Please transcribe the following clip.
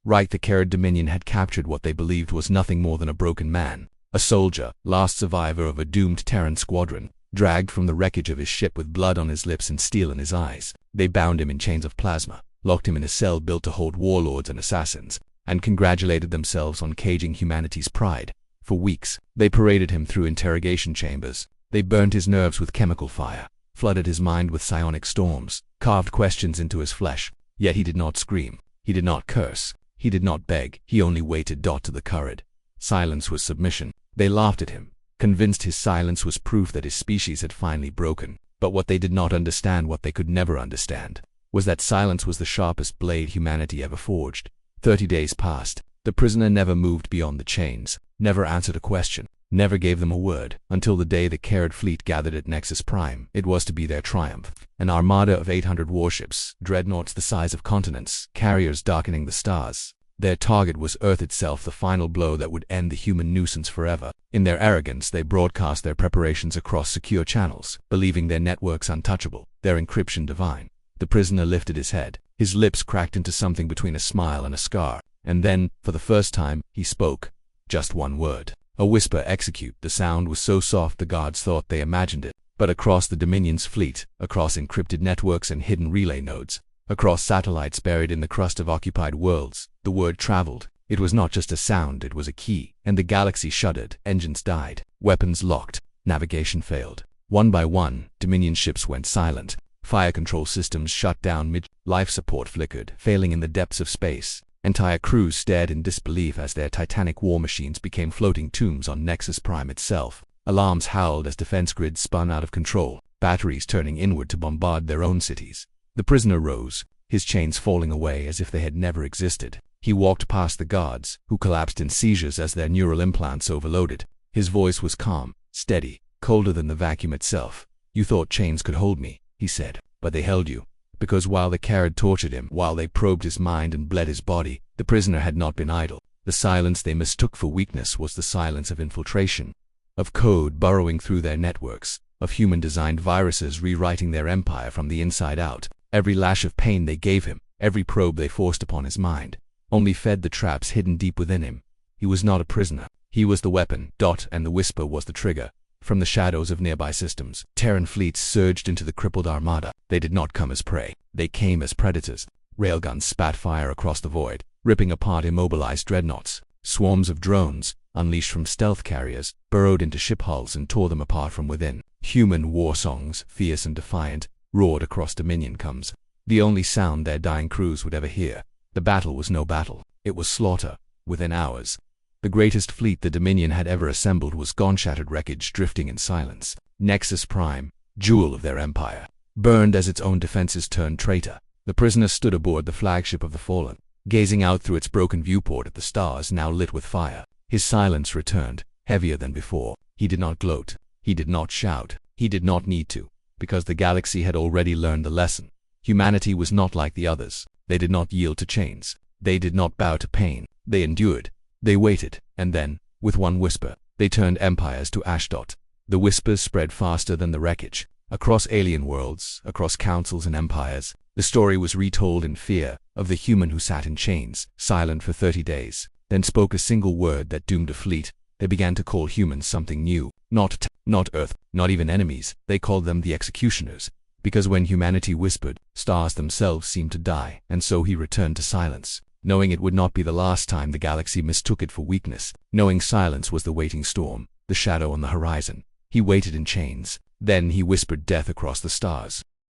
Right, the Carad Dominion had captured what they believed was nothing more than a broken man, a soldier, last survivor of a doomed Terran squadron, dragged from the wreckage of his ship with blood on his lips and steel in his eyes. They bound him in chains of plasma, locked him in a cell built to hold warlords and assassins, and congratulated themselves on caging humanity's pride. For weeks, they paraded him through interrogation chambers. They burned his nerves with chemical fire, flooded his mind with psionic storms, carved questions into his flesh. Yet he did not scream. He did not curse. He did not beg. He only waited. To the Carad. Silence was submission. They laughed at him, convinced his silence was proof that his species had finally broken. But what they did not understand, what they could never understand, was that silence was the sharpest blade humanity ever forged. 30 days passed. The prisoner never moved beyond the chains, never answered a question, never gave them a word, until the day the Carad fleet gathered at Nexus Prime. It was to be their triumph. An armada of 800 warships, dreadnoughts the size of continents, carriers darkening the stars. Their target was Earth itself, the final blow that would end the human nuisance forever. In their arrogance, they broadcast their preparations across secure channels, believing their networks untouchable, their encryption divine. The prisoner lifted his head. His lips cracked into something between a smile and a scar. And then, for the first time, he spoke. Just one word. A whisper: execute. The sound was so soft the guards thought they imagined it. But across the Dominion's fleet, across encrypted networks and hidden relay nodes, across satellites buried in the crust of occupied worlds, the word traveled. It was not just a sound, it was a key. And the galaxy shuddered. Engines died. Weapons locked. Navigation failed. One by one, Dominion ships went silent. Fire control systems shut down mid-life support flickered, failing in the depths of space. Entire crews stared in disbelief as their titanic war machines became floating tombs on Nexus Prime itself. Alarms howled as defense grids spun out of control, batteries turning inward to bombard their own cities. The prisoner rose, his chains falling away as if they had never existed. He walked past the guards, who collapsed in seizures as their neural implants overloaded. His voice was calm, steady, colder than the vacuum itself. "You thought chains could hold me," he said, "but they held you. Because while the Carad tortured him, while they probed his mind and bled his body, the prisoner had not been idle. The silence they mistook for weakness was the silence of infiltration, of code burrowing through their networks, of human-designed viruses rewriting their empire from the inside out. Every lash of pain they gave him, every probe they forced upon his mind, only fed the traps hidden deep within him. He was not a prisoner. He was the weapon. And the whisper was the trigger. From the shadows of nearby systems, Terran fleets surged into the crippled armada. They did not come as prey. They came as predators. Railguns spat fire across the void, ripping apart immobilized dreadnoughts. Swarms of drones, unleashed from stealth carriers, burrowed into ship hulls and tore them apart from within. Human war songs, fierce and defiant, roared across Dominion comes. The only sound their dying crews would ever hear. The battle was no battle. It was slaughter. Within hours, the greatest fleet the Dominion had ever assembled was gone, shattered wreckage drifting in silence. Nexus Prime, jewel of their empire, burned as its own defenses turned traitor. The prisoner stood aboard the flagship of the fallen, gazing out through its broken viewport at the stars now lit with fire. His silence returned, heavier than before. He did not gloat. He did not shout. He did not need to, because the galaxy had already learned the lesson. Humanity was not like the others. They did not yield to chains. They did not bow to pain. They endured. They waited, and then, with one whisper, they turned empires to ash. The whispers spread faster than the wreckage. Across alien worlds, across councils and empires, the story was retold in fear of the human who sat in chains, silent for 30 days, then spoke a single word that doomed a fleet. They began to call humans something new. Not Earth, not even enemies. They called them the executioners. Because when humanity whispered, stars themselves seemed to die, and so he returned to silence. Knowing it would not be the last time the galaxy mistook it for weakness, knowing silence was the waiting storm, the shadow on the horizon. He waited in chains. Then he whispered death across the stars.